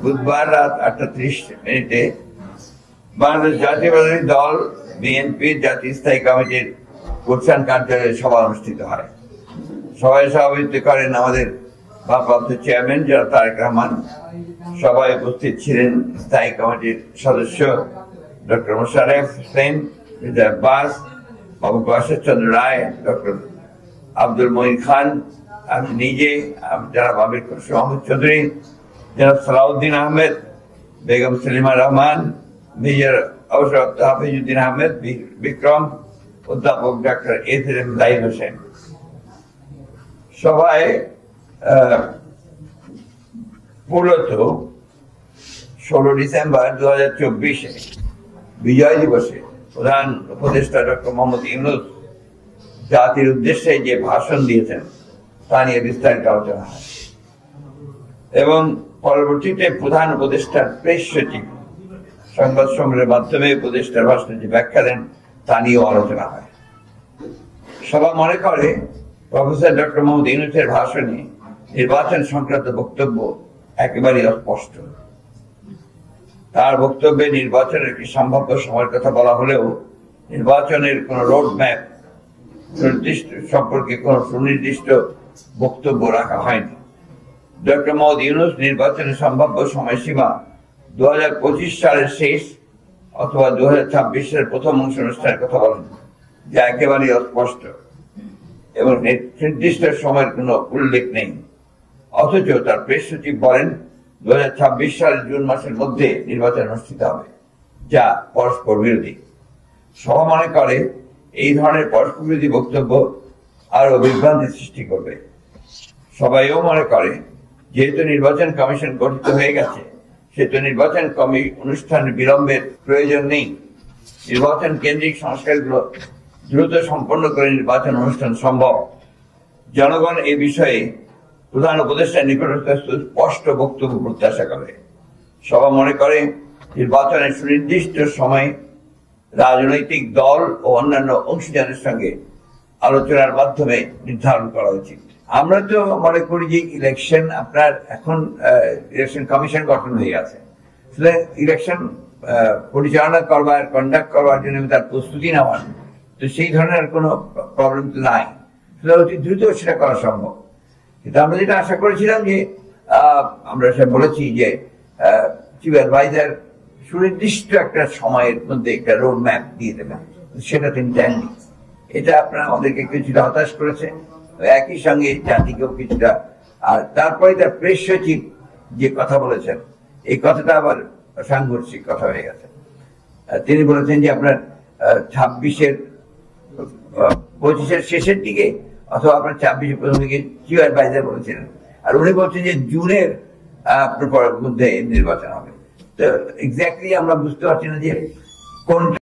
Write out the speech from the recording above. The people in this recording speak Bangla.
বুধবার রাত 8:30 বাংলাদেশ জাতীয়তাবাদী দল বিএনপির জাতীয় স্থায়ী কমিটির গুলশান কার্যালয়ে সভা অনুষ্ঠিত হয়। সভায় সভাপতিত্ব করেন আমাদের ভারপ্রাপ্ত চেয়ারম্যান জনাব তারেক রহমান। সভায় উপস্থিত ছিলেন স্থায়ী কমিটির সদস্য ডক্টর মোশাররফ হোসেন, মির্জা আব্বাস, বাবু প্রকাশ চন্দ্র রায়, ডক্টর আব্দুল মঈন খান, আমি নিজে, জনাব আমির খসরু মাহমুদ চৌধুরী, জনাব সালাউদ্দিন আহমেদ, বেগম সেলিমা রহমান, মেজর অবসরপ্রাপ্ত হাফিজউদ্দিন আহমেদ বিক্রম, অধ্যাপক ডক্টর এম জাহিদ হোসেন। সভায় মূলত 16 ডিসেম্বর 2024 বিজয় দিবসে প্রধান উপদেষ্টা ডক্টর মোহাম্মদ ইউনূস জাতির উদ্দেশ্যে যে ভাষণ দিয়েছেন তা নিয়ে বিস্তারিত আলোচনা হয় এবং পরবর্তীতে প্রধান উপদেষ্টার প্রেস সচিব সংবাদ সম্মেলনের মাধ্যমে উপদেষ্টার ভাষণে যে ব্যাখ্যা দেন তা নিয়েও আলোচনা হয়। সভা মনে করে প্রফেসর ডক্টর মোহাম্মদ ইউনূসের ভাষণে নির্বাচন সংক্রান্ত বক্তব্য একেবারে অস্পষ্ট। তার বক্তব্যে নির্বাচনের একটি সম্ভাব্য সময়ের কথা বলা হলেও নির্বাচনের কোন রোড ম্যাপ সম্পর্কে কোন সুনির্দিষ্ট বক্তব্য রাখা হয়নি। ডক্টর মোহাম্মদ ইউনূস নির্বাচনের সম্ভাব্য সময়সীমা 2025 সালের শেষ অথবা 2026 সালের প্রথম অংশ অনুষ্ঠানের কথা বলেন, যা একেবারে অস্পষ্ট এবং নির্দিষ্ট সময়ের কোনো উল্লেখ নেই। অথচ তার প্রেস সচিব বলেন 2026 সালের জুন মাসের মধ্যে নির্বাচন অনুষ্ঠিত হবে, যা পরস্পর বিরোধী। সভা মনে করে এই ধরনের পরস্পর বিরোধী বক্তব্য আরো বিভ্রান্তি সৃষ্টি করবে। সবাইও মনে করে যেহেতু নির্বাচন কমিশন গঠিত হয়ে গেছে সেহেতু নির্বাচন অনুষ্ঠানের বিলম্বের প্রয়োজন নেই। নির্বাচন কেন্দ্রিক সংস্কারগুলো দ্রুত সম্পন্ন করে নির্বাচন অনুষ্ঠান সম্ভব। জনগণ এ বিষয়ে প্রধান উপদেষ্টার নিকট স্পষ্ট বক্তব্য প্রত্যাশা করে। সভা মনে করে নির্বাচনের সুনির্দিষ্ট সময়ে রাজনৈতিক দল ও অন্যান্য অংশীদারের সঙ্গে আলোচনার মাধ্যমে নির্ধারণ করা উচিত। আমরা তো মনে করি যে ইলেকশন আপনার এখন ইলেকশন কমিশন গঠন হয়ে গেছে, ইলেকশন পরিচালনা করবার কন্ডাক্ট করবার জন্য তার প্রস্তুতি নেওয়ার, তো সেই ধরনের কোনো প্রবলেম তো নাই, অতি দ্রুত সেটা করা সম্ভব। কিন্তু আমরা যেটা আশা করেছিলাম যে আমরা সেটা বলেছি যে চিফ অ্যাডভাইজার সুনির্দিষ্ট একটা সময়ের মধ্যে একটা রোড ম্যাপ দিয়ে দেবেন, সেটা তিনি দেননি। এটা আপনারা আমাদেরকে কিছুটা হতাশ করেছে, একই সঙ্গে জাতিকেও কিছুটা। আর তারপরে তার প্রেস সচিব যে কথা বলেছেন এই কথাটা আবার সাংঘর্ষিক কথা হয়ে গেছে। তিনি বলেছেন যে আপনার 25-এর শেষের দিকে অথবা আপনার 26-এর প্রথম দিকে চিফ অ্যাডভাইজার বলেছিলেন, আর উনি বলছেন যে জুনের মধ্যে নির্বাচন হবে। তো এক্স্যাক্টলি আমরা বুঝতে পারছি না যে কোনটা